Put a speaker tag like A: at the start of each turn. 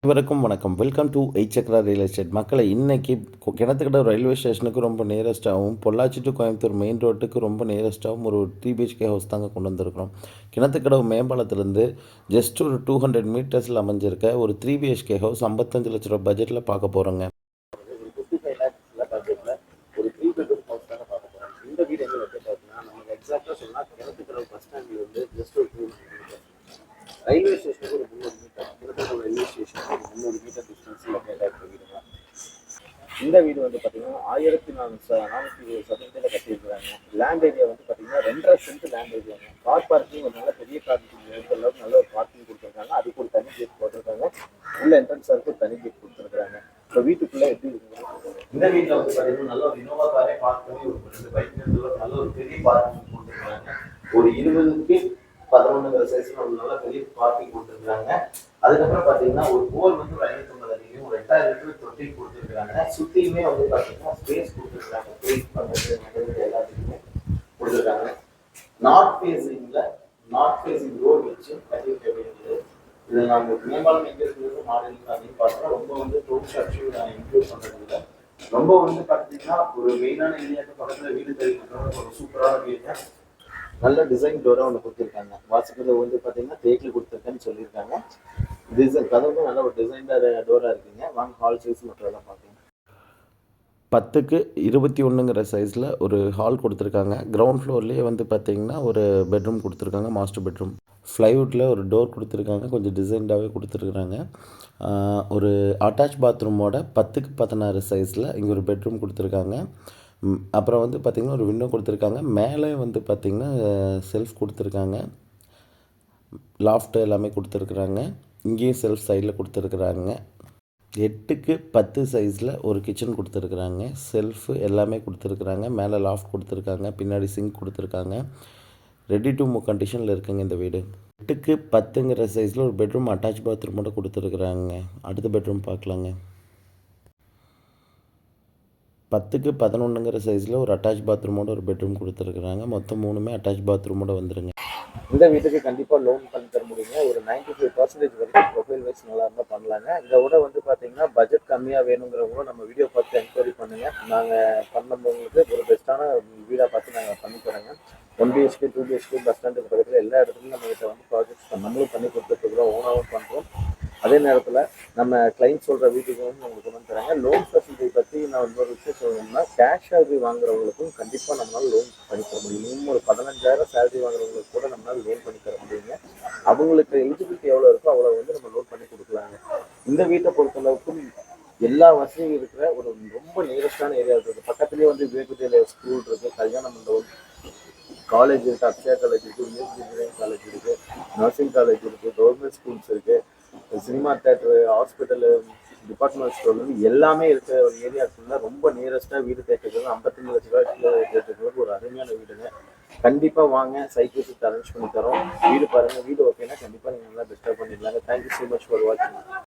A: அனைவருக்கும் வணக்கம். Welcome to Aichakra real estate. மக்களை இன்னைக்கு கிணத்துக்கடவு ரயில்வே ஸ்டேஷனுக்கு ரொம்ப நியரஸ்ட்டாகவும், பொள்ளாச்சி டு கோயம்புத்தூர் மெயின் ரோட்டுக்கு ரொம்ப நியரஸ்ட்டாகவும் ஒரு 3 பிஹெச்கே ஹவுஸ் தாங்க கொண்டு வந்திருக்கிறோம். கிணத்துக்கடவு மேம்பாலத்திலேருந்து ஜஸ்ட் ஒரு 200 மீட்டர்ஸில் அமைஞ்சிருக்க ஒரு 3 பிஹெச்கே ஹவுஸ் 55 லட்ச ரூபா பட்ஜெட்டில் பார்க்க போகிறோங்க. ஒரு 3 பெட்ரூம் ஹவுஸ் தாங்க பார்க்க போகிறோம். இந்த வீடு எங்கே லொக்கேட் ஆகுதுன்னா, நமக்கு எக்ஸாக்டாக சொன்னால் கிணத்துக்கடவு பஸ் ஸ்டாண்டில் வந்து ஜஸ்ட் ஒரு 200 மீட்டர், ரயில்வே ஸ்டேஷனுக்கு ஒரு 300 மீட்டர், கிணத்துக்கடவு ரயில்வே ஸ்டேஷனுக்கு ஒரு 300 மீட்டர் டிஸ்டன்ஸில் லொக்கேட் ஆகிற வீடுங்க. இந்த வீடு வந்து பார்த்தீங்கன்னா 1420 சதுரத்தில் கட்டியிருக்கிறாங்க. லேண்ட் ஏரியா வந்து பார்த்தீங்கன்னா 2.5 சென்ட் லேண்ட் ஏரியாங்க. கார் பார்க்கிங் ஒரு நல்ல பெரிய கார் இருக்கிற அளவுக்கு நல்ல ஒரு பார்க்கிங் கொடுத்துருக்காங்க. அதுக்கு ஒரு தனி கேட் போட்டிருக்காங்க. உள்ள என்ட்ரன்ஸ் இருக்கு, ஒரு தனி கேட் கொடுத்துருக்காங்க. இப்போ வீட்டுக்குள்ளே எப்படி இருக்குங்க? இந்த வீட்டில் வந்து பார்த்தீங்கன்னா நல்ல ஒரு இனோவா காரே பார்க் பண்ணி ஒரு 2 பைக் நல்ல ஒரு பெரிய பார்க்கிங் கொடுத்துருக்காங்க. ஒரு 20க்கு 11 சைஸ்ல ஒரு நல்ல பெரிய பார்க்கிங் கொடுத்துருக்காங்க. அதுக்கப்புறம் பார்த்தீங்கன்னா ஒரு போர் வந்து 550 அடியும் ஒரு 8000 லிட்டர் தொட்டி கொடுத்துருக்காங்க. சுற்றியுமே வந்து பார்த்தீங்கன்னா ஸ்பேஸ் கொடுத்துருக்காங்க. ஸ்பேஸ் பண்ணுறது எல்லாத்துக்குமே கொடுத்துருக்காங்க. நார்த் ஃபேஸிங் ரோடு வச்சு கட்டியிருக்க வேண்டியது. இதில் நம்ம மேம்பாலம் எங்கே இருக்கிறது மாடல் அப்படின்னு பார்த்தோம்னா ரொம்ப வந்து ரோட் ஸ்ட்ரக்சர் நான் இன்க்ளூட் பண்ணுறது இல்லை. ரொம்ப வந்து பார்த்தீங்கன்னா ஒரு மெயினான ஏரியாவுக்கு பக்கத்தில் வீடு தெரிவிக்கிற ஒரு சூப்பரான வீடு. நல்ல டிசைன் டோராக ஒன்று கொடுத்துருக்காங்க. வாசலில் வந்து பார்த்தீங்கன்னா தேக்கில் கொடுத்துருக்கேன்னு சொல்லியிருக்காங்க. டிசைன் கதவுமே நல்ல ஒரு டிசைன்டாக டோராக இருக்குங்க. வாங்க ஹால் சைஸ் மட்டும் எல்லாம் பார்க்கலாம். 10க்கு 21ங்கிற சைஸில் ஒரு ஹால் கொடுத்துருக்காங்க. கிரவுண்ட் ஃப்ளோர்லேயே வந்து பார்த்தீங்கன்னா ஒரு பெட்ரூம் கொடுத்துருக்காங்க, மாஸ்டர் பெட்ரூம். ஃப்ளைவுட்டில் ஒரு டோர் கொடுத்துருக்காங்க, கொஞ்சம் டிசைன்டாகவே கொடுத்துருக்குறாங்க. ஒரு அட்டாச் பாத்ரூமோட 10க்கு 16 சைஸில் இங்கே ஒரு பெட்ரூம் கொடுத்துருக்காங்க. அப்புறம் வந்து பார்த்திங்கன்னா ஒரு விண்டோ கொடுத்துருக்காங்க. மேலே வந்து பார்த்திங்கன்னா செல்ஃப் கொடுத்துருக்காங்க. லாஃப்ட்டு எல்லாமே கொடுத்துருக்குறாங்க. இங்கேயும் செல்ஃப் சைடில் கொடுத்துருக்குறாங்க. 8க்கு 10 சைஸில் ஒரு கிச்சன் கொடுத்துருக்குறாங்க. செல்ஃபு எல்லாமே கொடுத்துருக்குறாங்க. மேலே லாஃப்ட் கொடுத்துருக்காங்க. பின்னாடி சிங்க் கொடுத்துருக்காங்க. ரெடி டு மூவ் கண்டிஷனில் இருக்குங்க இந்த வீடு. 8க்கு 10ங்கிற சைஸில் ஒரு பெட்ரூம் அட்டாச் பாத்ரூமோட கொடுத்துருக்குறாங்க. அடுத்த பெட்ரூம் பார்க்கலாங்க. 10க்கு 11ங்கிற சைஸில் ஒரு அட்டாச் பாத்ரூமோட ஒரு பெட்ரூம் கொடுத்துருக்குறாங்க. மொத்தம் 3மே அட்டாச் பாத்ரூமோட வந்துருங்க. இந்த வீட்டுக்கு கண்டிப்பாக லோன் பண்ணி தர முடியுங்க. ஒரு 95% வரைக்கும் ப்ரொஃபைல் வைஸ் நல்லா இருந்தால் பண்ணலாங்க. இதை விட வந்து பார்த்தீங்கன்னா பட்ஜெட் கம்மியாக வேணுங்கிறவங்க நம்ம வீடியோ பார்த்து என்கொயரி பண்ணுங்கள். நாங்கள் பண்ணவங்களுக்கு ஒரு பெஸ்ட்டான வீடாக பார்த்து நாங்கள் பண்ணி தரோங்க. 1 பிஹெச்கே 2 பிஹெச்கே பஸ் ஸ்டாண்டுக்கு பக்கத்தில் எல்லா இடத்துலையும் நம்மகிட்ட வந்து ப்ராஜெக்ட்ஸ் நம்மளும் பண்ணி கொடுத்துட்ருக்குறோம், ஓனாகவும் பண்ணுறோம். அதே நேரத்தில் நம்ம கிளைண்ட் சொல்கிற வீட்டுக்கு வந்து உங்களுக்கு கொண்டு தராங்க. லோன் ஃபெசிலிட்டி பற்றி நான் இன்னொரு விஷயம் சொல்லணும்னா, கேஷ் சேலரி வாங்குறவங்களுக்கும் கண்டிப்பாக நம்மளால் லோன் பண்ணி தர முடியும். இன்னும் ஒரு 15,000 சேலரி வாங்குறவங்களுக்கு கூட நம்மளால் லோன் பண்ணி தர முடியுங்க. அவங்களுக்கு எலிஜிபிலிட்டி எவ்வளோ இருக்கோ அவ்வளோ வந்து நம்ம லோன் பண்ணி கொடுக்கலாங்க. இந்த வீட்டை பொறுத்தளவுக்கும் எல்லா வசதியும் இருக்கிற ஒரு ரொம்ப நியரஸ்டான ஏரியா இருக்குது. பக்கத்துலேயே வந்து விவேகவித்யாலயா ஸ்கூல் இருக்குது, கல்யாண மண்டபம், காலேஜ் இருக்குது, அக்ஷயா காலேஜ் இருக்குது, மியூசிக் இன்ஜினியரிங் காலேஜ் இருக்குது, நர்சிங் காலேஜ் இருக்குது, கவர்மெண்ட் ஸ்கூல்ஸ் இருக்குது, சினிமா தேட்டரு, ஹாஸ்பிட்டலு, டிபார்ட்மெண்ட் ஸ்டோர்லேருந்து எல்லாமே இருக்கிற ஒரு ஏரியாக்குள்ள ரொம்ப நியரஸ்ட்டாக வீடு கேட்டுக்கிறது 55 லட்ச ரூபாய் கேட்டுக்கிறது ஒரு அருமையான வீடுங்க. கண்டிப்பாக வாங்க, சைட் விசிட் அரேஞ்ச் பண்ணி தரோம். வீடு பாருங்கள், வீடு ஓகேன்னா கண்டிப்பாக நீங்கள் நல்லா பெஸ்ட்டாக பண்ணிடலாங்க. தேங்க்யூ ஸோ மச் ஃபார் வாட்சிங்.